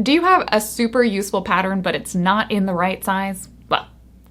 Do you have a super useful pattern, but it's not in the right size? Well,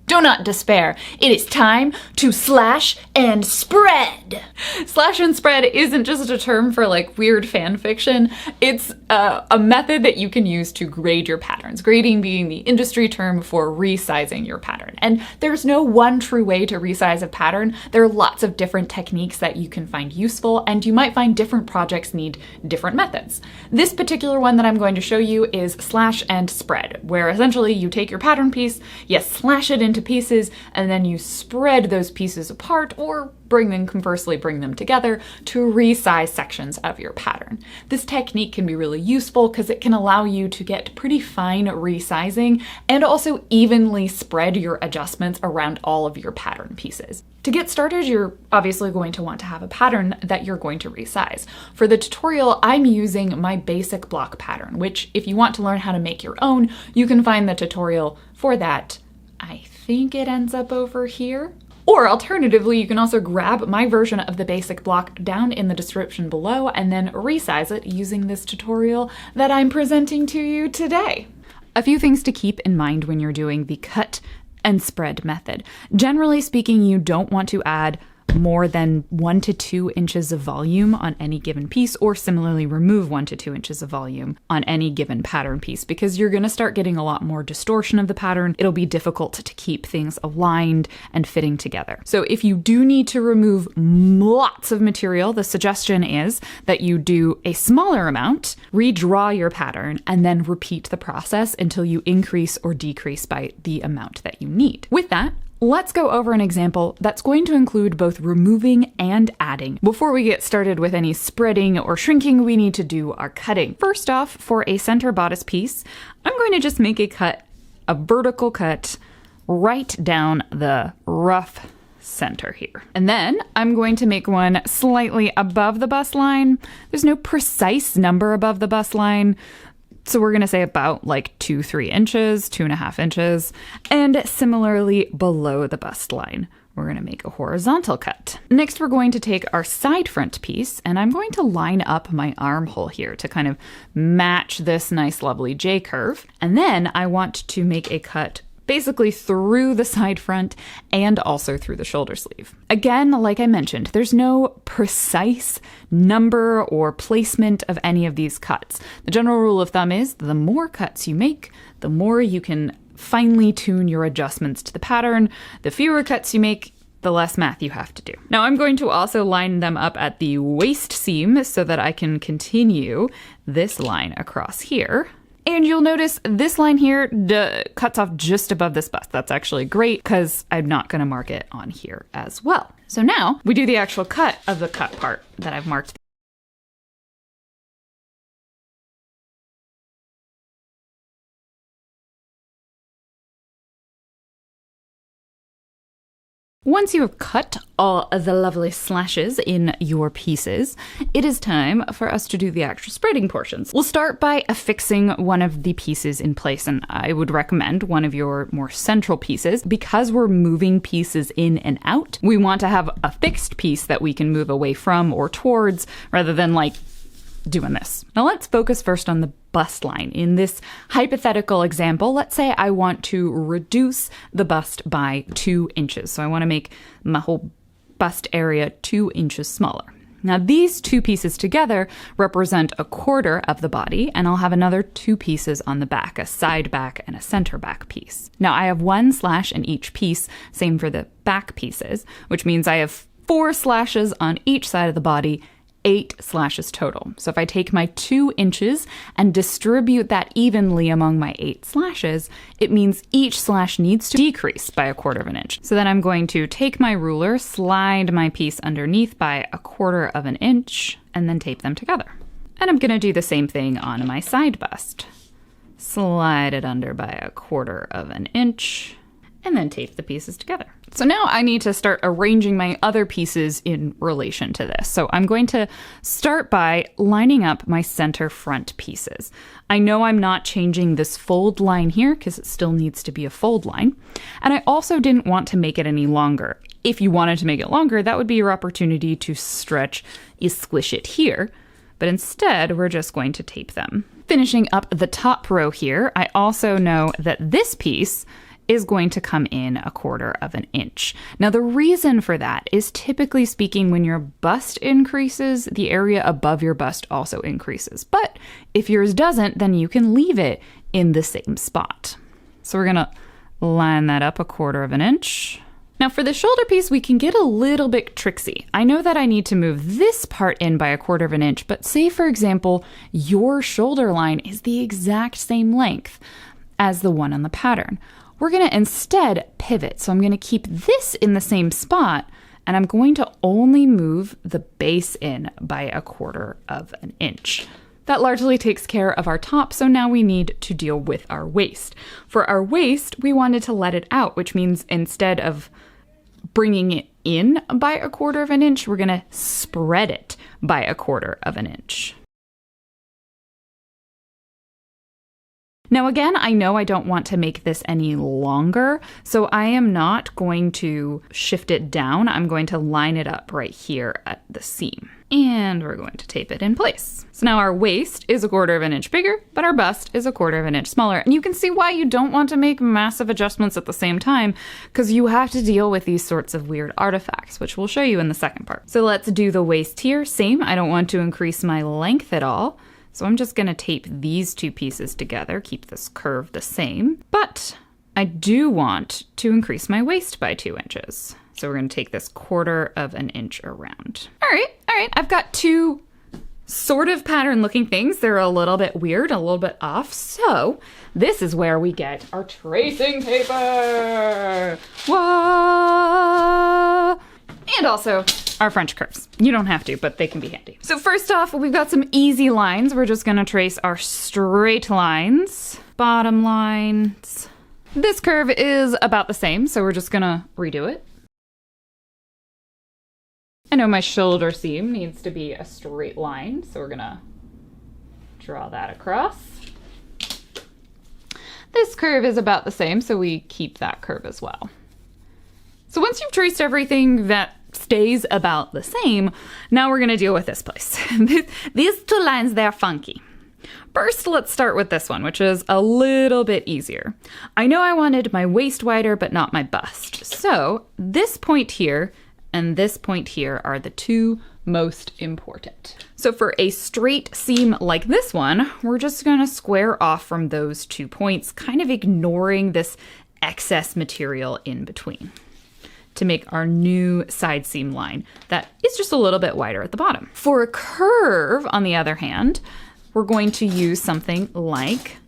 do not despair. It is time to slash and spread. Slash and spread isn't just a term for like weird fan fiction. It's a method that you can use to grade your patterns. Grading being the industry term for resizing your pattern. And there's no one true way to resize a pattern. There are lots of different techniques that you can find useful, and you might find different projects need different methods. This particular one that I'm going to show you is slash and spread, where essentially you take your pattern piece, you slash it into pieces, and then you spread those pieces apart, or conversely bring them together to resize sections of your pattern. This technique can be really useful because it can allow you to get pretty fine resizing and also evenly spread your adjustments around all of your pattern pieces. To get started, you're obviously going to want to have a pattern that you're going to resize. For the tutorial, I'm using my basic block pattern, which if you want to learn how to make your own, you can find the tutorial for that. I think it ends up over here. Or alternatively, you can also grab my version of the basic block down in the description below and then resize it using this tutorial that I'm presenting to you today. A few things to keep in mind when you're doing the cut and spread method. Generally speaking, you don't want to add more than 1 to 2 inches of volume on any given piece, or similarly remove 1 to 2 inches of volume on any given pattern piece, because you're going to start getting a lot more distortion of the pattern. It'll be difficult to keep things aligned and fitting together. So if you do need to remove lots of material, the suggestion is that you do a smaller amount, redraw your pattern, and then repeat the process until you increase or decrease by the amount that you need. With that, let's go over an example that's going to include both removing and adding. Before we get started with any spreading or shrinking, we need to do our cutting. First off, for a center bodice piece, I'm going to just make a vertical cut right down the rough center here. And then I'm going to make one slightly above the bust line. There's no precise number above the bust line, so we're going to say about like 3 inches, 2.5 inches, and similarly below the bust line, we're going to make a horizontal cut. Next, we're going to take our side front piece, and I'm going to line up my armhole here to kind of match this nice lovely J curve. And then I want to make a cut basically through the side front and also through the shoulder sleeve. Again, like I mentioned, there's no precise number or placement of any of these cuts. The general rule of thumb is the more cuts you make, the more you can finely tune your adjustments to the pattern. The fewer cuts you make, the less math you have to do. Now I'm going to also line them up at the waist seam so that I can continue this line across here. And you'll notice this line here cuts off just above this bust. That's actually great because I'm not going to mark it on here as well. So now we do the actual cut of the cut part that I've marked. Once you have cut all of the lovely slashes in your pieces, it is time for us to do the actual spreading portions. We'll start by affixing one of the pieces in place, and I would recommend one of your more central pieces. Because we're moving pieces in and out, we want to have a fixed piece that we can move away from or towards, rather than like doing this. Now let's focus first on the bust line. In this hypothetical example, let's say I want to reduce the bust by 2 inches. So I want to make my whole bust area 2 inches smaller. Now these two pieces together represent a quarter of the body, and I'll have another 2 pieces on the back, a side back and a center back piece. Now I have 1 slash in each piece, same for the back pieces, which means I have 4 slashes on each side of the body, 8 slashes total. So if I take my 2 inches and distribute that evenly among my 8 slashes, it means each slash needs to decrease by 1/4 inch. So then I'm going to take my ruler, slide my piece underneath by 1/4 inch, and then tape them together. And I'm going to do the same thing on my side bust. Slide it under by 1/4 inch, and then tape the pieces together. So now I need to start arranging my other pieces in relation to this. So I'm going to start by lining up my center front pieces. I know I'm not changing this fold line here because it still needs to be a fold line. And I also didn't want to make it any longer. If you wanted to make it longer, that would be your opportunity to stretch, squish it here. But instead, we're just going to tape them. Finishing up the top row here, I also know that this piece is going to come in 1/4 inch. Now the reason for that is, typically speaking, when your bust increases, the area above your bust also increases. But if yours doesn't, then you can leave it in the same spot. So we're gonna line that up 1/4 inch. Now for the shoulder piece, we can get a little bit tricksy. I know that I need to move this part in by 1/4 inch, but say for example, your shoulder line is the exact same length as the one on the pattern. We're gonna instead pivot. So I'm gonna keep this in the same spot, and I'm going to only move the base in by 1/4 inch. That largely takes care of our top, so now we need to deal with our waist. For our waist, we wanted to let it out, which means instead of bringing it in by 1/4 inch, we're gonna spread it by 1/4 inch. Now again, I know I don't want to make this any longer, so I am not going to shift it down. I'm going to line it up right here at the seam. And we're going to tape it in place. So now our waist is 1/4 inch bigger, but our bust is 1/4 inch smaller. And you can see why you don't want to make massive adjustments at the same time, because you have to deal with these sorts of weird artifacts, which we'll show you in the second part. So let's do the waist here. Same, I don't want to increase my length at all. So I'm just gonna tape these two pieces together, keep this curve the same, but I do want to increase my waist by 2 inches. So we're gonna take this 1/4 inch around. All right, I've got two sort of pattern looking things. They're a little bit weird, a little bit off. So this is where we get our tracing paper. Whoa! And also our French curves. You don't have to, but they can be handy. So first off, we've got some easy lines. We're just gonna trace our straight lines, bottom lines. This curve is about the same, so we're just gonna redo it. I know my shoulder seam needs to be a straight line, so we're gonna draw that across. This curve is about the same, so we keep that curve as well. So once you've traced everything that stays about the same, now we're gonna deal with this place. These two lines, they're funky. First, let's start with this one, which is a little bit easier. I know I wanted my waist wider, but not my bust. So this point here and this point here are the two most important. So for a straight seam like this one, we're just gonna square off from those 2 points, kind of ignoring this excess material in between, to make our new side seam line that is just a little bit wider at the bottom. For a curve, on the other hand, we're going to use something like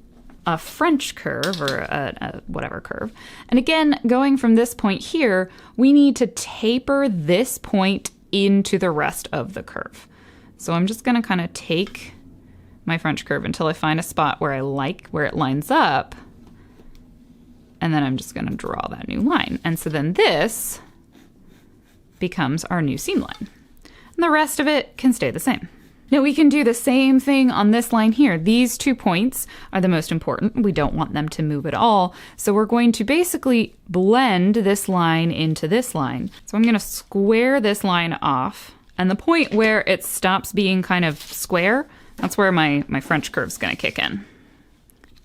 a French curve or a whatever curve. And again, going from this point here, we need to taper this point into the rest of the curve. So I'm just gonna kind of take my French curve until I find a spot where I like where it lines up. And then I'm just gonna draw that new line. And so then this becomes our new seam line. And the rest of it can stay the same. Now we can do the same thing on this line here. These 2 points are the most important. We don't want them to move at all. So we're going to basically blend this line into this line. So I'm gonna square this line off. And the point where it stops being kind of square, that's where my French curve's gonna kick in.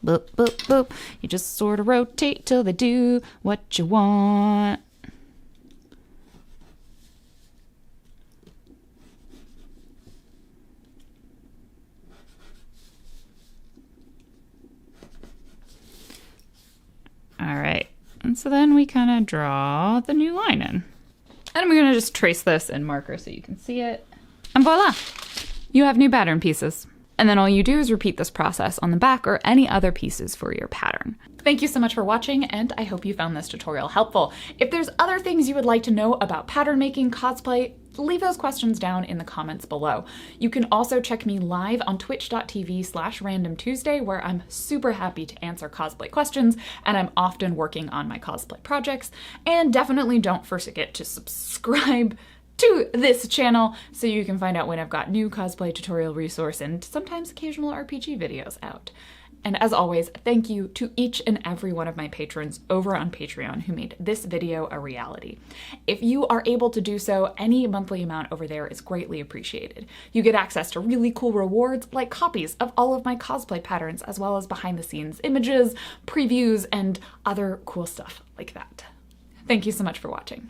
Boop, boop, boop. You just sort of rotate till they do what you want. All right, and so then we kind of draw the new line in. And I'm gonna just trace this in marker so you can see it. And voila, you have new pattern pieces. And then all you do is repeat this process on the back or any other pieces for your pattern. Thank you so much for watching, and I hope you found this tutorial helpful. If there's other things you would like to know about pattern making, cosplay, leave those questions down in the comments below. You can also check me live on twitch.tv/randomtuesday, where I'm super happy to answer cosplay questions, and I'm often working on my cosplay projects. And definitely don't forget to subscribe to this channel so you can find out when I've got new cosplay tutorial resource and sometimes occasional RPG videos out. And as always, thank you to each and every one of my patrons over on Patreon who made this video a reality. If you are able to do so, any monthly amount over there is greatly appreciated. You get access to really cool rewards like copies of all of my cosplay patterns, as well as behind the scenes images, previews, and other cool stuff like that. Thank you so much for watching.